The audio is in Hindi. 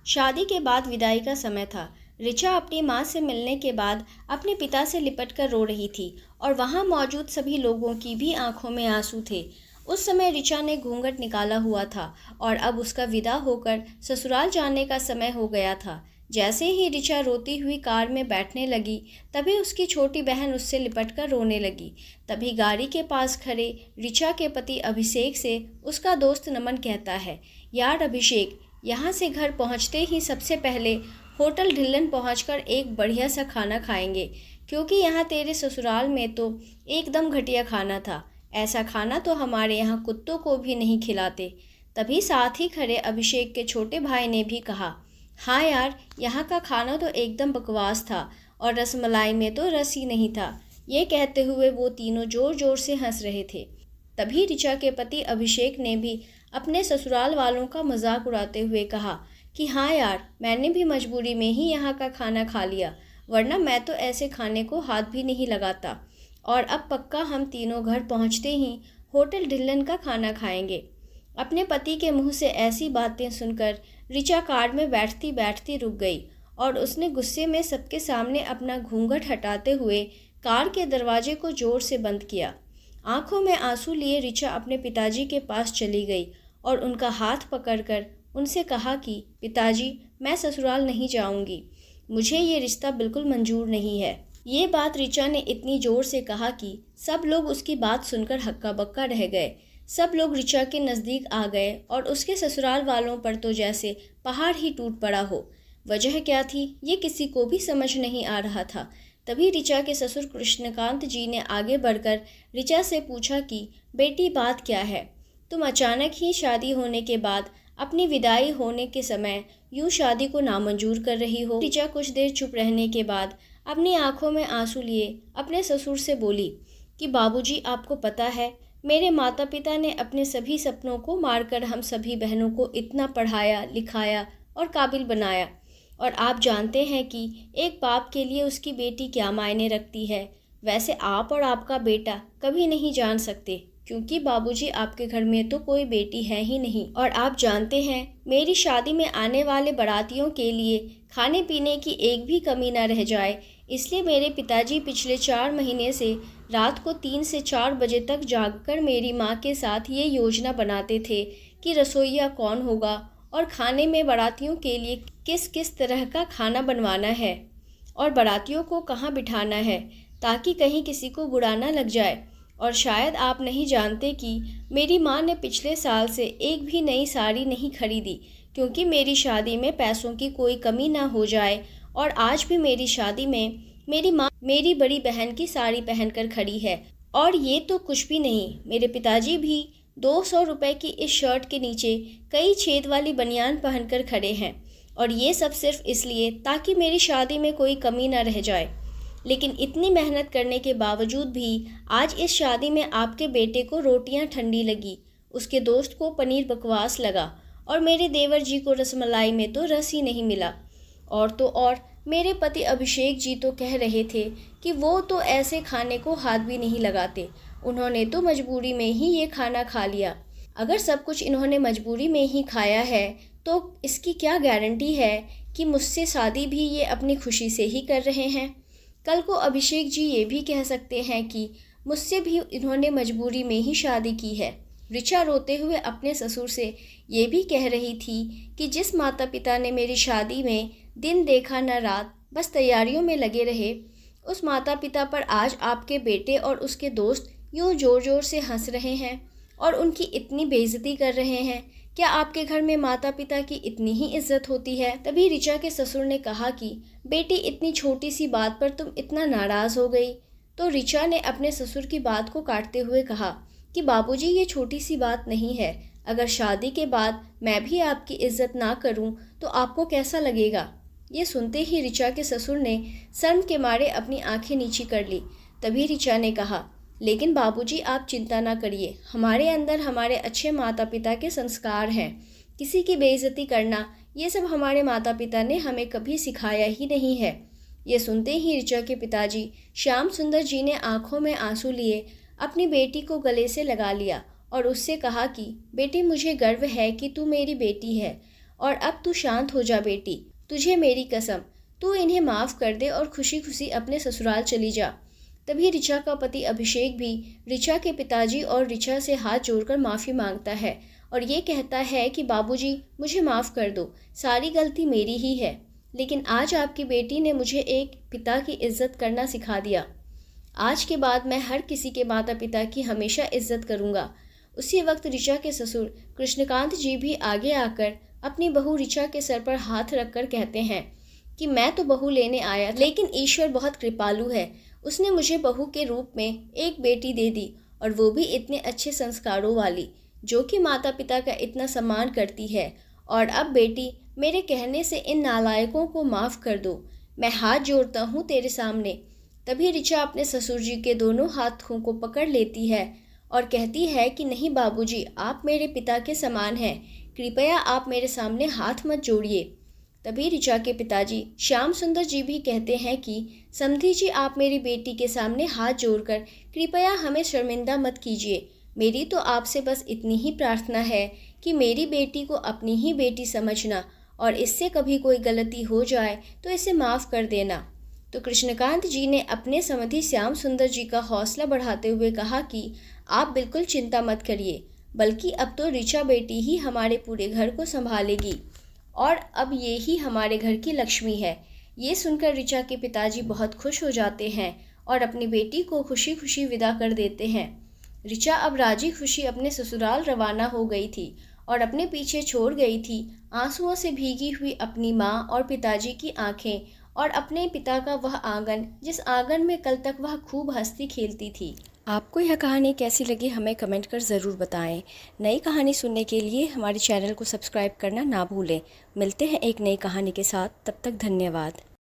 शादी के बाद विदाई का समय था। ऋचा अपनी माँ से मिलने के बाद अपने पिता से लिपटकर रो रही थी और वहाँ मौजूद सभी लोगों की भी आंखों में आंसू थे। उस समय ऋचा ने घूंघट निकाला हुआ था और अब उसका विदा होकर ससुराल जाने का समय हो गया था। जैसे ही ऋचा रोती हुई कार में बैठने लगी, तभी उसकी छोटी बहन उससे लिपटकर रोने लगी। तभी गाड़ी के पास खड़े ऋचा के पति अभिषेक से उसका दोस्त नमन कहता है, यार अभिषेक, यहाँ से घर पहुँचते ही सबसे पहले होटल ढिल्लन पहुँचकर एक बढ़िया सा खाना खाएंगे, क्योंकि यहाँ तेरे ससुराल में तो एकदम घटिया खाना था। ऐसा खाना तो हमारे यहाँ कुत्तों को भी नहीं खिलाते। तभी साथ ही खड़े अभिषेक के छोटे भाई ने भी कहा, हाँ यार, यहाँ का खाना तो एकदम बकवास था और रसमलाई में तो रस ही नहीं था। ये कहते हुए वो तीनों ज़ोर ज़ोर से हंस रहे थे। तभी ऋचा के पति अभिषेक ने भी अपने ससुराल वालों का मजाक उड़ाते हुए कहा कि हाँ यार, मैंने भी मजबूरी में ही यहाँ का खाना खा लिया, वरना मैं तो ऐसे खाने को हाथ भी नहीं लगाता। और अब पक्का हम तीनों घर पहुँचते ही होटल ढिल्लन का खाना खाएंगे। अपने पति के मुंह से ऐसी बातें सुनकर ऋचा कार में बैठती बैठती रुक गई और उसने गुस्से में सबके सामने अपना घूंघट हटाते हुए कार के दरवाजे को जोर से बंद किया। आंखों में आंसू लिए ऋचा अपने पिताजी के पास चली गई और उनका हाथ पकड़कर उनसे कहा कि पिताजी, मैं ससुराल नहीं जाऊंगी, मुझे ये रिश्ता बिल्कुल मंजूर नहीं है। ये बात ऋचा ने इतनी ज़ोर से कहा कि सब लोग उसकी बात सुनकर हक्का बक्का रह गए। सब लोग ऋचा के नज़दीक आ गए और उसके ससुराल वालों पर तो जैसे पहाड़ ही टूट पड़ा हो। वजह क्या थी, ये किसी को भी समझ नहीं आ रहा था। तभी ऋचा के ससुर कृष्णकांत जी ने आगे बढ़कर ऋचा से पूछा कि बेटी, बात क्या है? तुम अचानक ही शादी होने के बाद अपनी विदाई होने के समय यूँ शादी को नामंजूर कर रही हो। ऋचा कुछ देर चुप रहने के बाद अपनी आंखों में आंसू लिए अपने ससुर से बोली कि बाबूजी, आपको पता है, मेरे माता पिता ने अपने सभी सपनों को मारकर हम सभी बहनों को इतना पढ़ाया लिखाया और काबिल बनाया, और आप जानते हैं कि एक बाप के लिए उसकी बेटी क्या मायने रखती है। वैसे आप और आपका बेटा कभी नहीं जान सकते, क्योंकि बाबूजी, आपके घर में तो कोई बेटी है ही नहीं। और आप जानते हैं, मेरी शादी में आने वाले बारातियों के लिए खाने पीने की एक भी कमी न रह जाए, इसलिए मेरे पिताजी पिछले 4 महीने से रात को 3 से 4 बजे तक जागकर मेरी माँ के साथ ये योजना बनाते थे कि रसोइया कौन होगा और खाने में बारातियों के लिए किस किस तरह का खाना बनवाना है और बारातियों को कहाँ बिठाना है, ताकि कहीं किसी को बुरा ना लग जाए। और शायद आप नहीं जानते कि मेरी माँ ने पिछले साल से एक भी नई साड़ी नहीं खरीदी, क्योंकि मेरी शादी में पैसों की कोई कमी ना हो जाए। और आज भी मेरी शादी में मेरी माँ मेरी बड़ी बहन की साड़ी पहनकर खड़ी है। और ये तो कुछ भी नहीं, मेरे पिताजी भी 200 रुपये की इस शर्ट के नीचे कई छेद वाली बनियान पहनकर खड़े हैं, और ये सब सिर्फ इसलिए ताकि मेरी शादी में कोई कमी ना रह जाए। लेकिन इतनी मेहनत करने के बावजूद भी आज इस शादी में आपके बेटे को रोटियां ठंडी लगी, उसके दोस्त को पनीर बकवास लगा और मेरे देवर जी को रसमलाई में तो रस ही नहीं मिला। और तो और मेरे पति अभिषेक जी तो कह रहे थे कि वो तो ऐसे खाने को हाथ भी नहीं लगाते, उन्होंने तो मजबूरी में ही ये खाना खा लिया। अगर सब कुछ इन्होंने मजबूरी में ही खाया है, तो इसकी क्या गारंटी है कि मुझसे शादी भी ये अपनी खुशी से ही कर रहे हैं। कल को अभिषेक जी ये भी कह सकते हैं कि मुझसे भी इन्होंने मजबूरी में ही शादी की है। ऋचा रोते हुए अपने ससुर से ये भी कह रही थी कि जिस माता पिता ने मेरी शादी में दिन देखा न रात, बस तैयारियों में लगे रहे, उस माता पिता पर आज आपके बेटे और उसके दोस्त यूँ ज़ोर ज़ोर से हंस रहे हैं और उनकी इतनी बेइज्जती कर रहे हैं। क्या आपके घर में माता पिता की इतनी ही इज्जत होती है? तभी ऋचा के ससुर ने कहा कि बेटी, इतनी छोटी सी बात पर तुम इतना नाराज़ हो गई। तो ऋचा ने अपने ससुर की बात को काटते हुए कहा कि बाबूजी, ये छोटी सी बात नहीं है। अगर शादी के बाद मैं भी आपकी इज्जत ना करूं तो आपको कैसा लगेगा? ये सुनते ही ऋचा के ससुर ने शर्म के मारे अपनी आंखें नीची कर ली। तभी ऋचा ने कहा, लेकिन बाबूजी, आप चिंता ना करिए, हमारे अंदर हमारे अच्छे माता पिता के संस्कार हैं। किसी की बेइज्जती करना, ये सब हमारे माता पिता ने हमें कभी सिखाया ही नहीं है। ये सुनते ही ऋचा के पिताजी श्याम सुंदर जी ने आंखों में आंसू लिए अपनी बेटी को गले से लगा लिया और उससे कहा कि बेटी, मुझे गर्व है कि तू मेरी बेटी है और अब तू शांत हो जा बेटी, तुझे मेरी कसम, तू इन्हें माफ़ कर दे और खुशी खुशी अपने ससुराल चली जा। तभी ऋचा का पति अभिषेक भी ऋचा के पिताजी और ऋचा से हाथ जोड़कर माफ़ी मांगता है और ये कहता है कि बाबूजी, मुझे माफ़ कर दो, सारी गलती मेरी ही है, लेकिन आज आपकी बेटी ने मुझे एक पिता की इज्जत करना सिखा दिया। आज के बाद मैं हर किसी के माता पिता की हमेशा इज्जत करूँगा। उसी वक्त ऋचा के ससुर कृष्णकांत जी भी आगे आकर अपनी बहू ऋचा के सर पर हाथ रखकर कहते हैं कि मैं तो बहू लेने आया, लेकिन ईश्वर बहुत कृपालु है, उसने मुझे बहू के रूप में एक बेटी दे दी, और वो भी इतने अच्छे संस्कारों वाली, जो कि माता पिता का इतना सम्मान करती है। और अब बेटी, मेरे कहने से इन नालायकों को माफ़ कर दो, मैं हाथ जोड़ता हूँ तेरे सामने। तभी ऋचा अपने ससुर जी के दोनों हाथों को पकड़ लेती है और कहती है कि नहीं बाबूजी, आप मेरे पिता के समान हैं, कृपया आप मेरे सामने हाथ मत जोड़िए। तभी ऋचा के पिताजी श्याम सुंदर जी भी कहते हैं कि समधी जी, आप मेरी बेटी के सामने हाथ जोड़कर कृपया हमें शर्मिंदा मत कीजिए। मेरी तो आपसे बस इतनी ही प्रार्थना है कि मेरी बेटी को अपनी ही बेटी समझना, और इससे कभी कोई गलती हो जाए तो इसे माफ़ कर देना। तो कृष्णकांत जी ने अपने समधी श्याम सुंदर जी का हौसला बढ़ाते हुए कहा कि आप बिल्कुल चिंता मत करिए, बल्कि अब तो ऋचा बेटी ही हमारे पूरे घर को संभालेगी, और अब ये ही हमारे घर की लक्ष्मी है। ये सुनकर ऋचा के पिताजी बहुत खुश हो जाते हैं और अपनी बेटी को खुशी खुशी विदा कर देते हैं। ऋचा अब राजी खुशी अपने ससुराल रवाना हो गई थी और अपने पीछे छोड़ गई थी आंसुओं से भीगी हुई अपनी माँ और पिताजी की आंखें, और अपने पिता का वह आंगन जिस आंगन में कल तक वह खूब हंसती खेलती थी। आपको यह कहानी कैसी लगी हमें कमेंट कर ज़रूर बताएं। नई कहानी सुनने के लिए हमारे चैनल को सब्सक्राइब करना ना भूलें। मिलते हैं एक नई कहानी के साथ, तब तक धन्यवाद।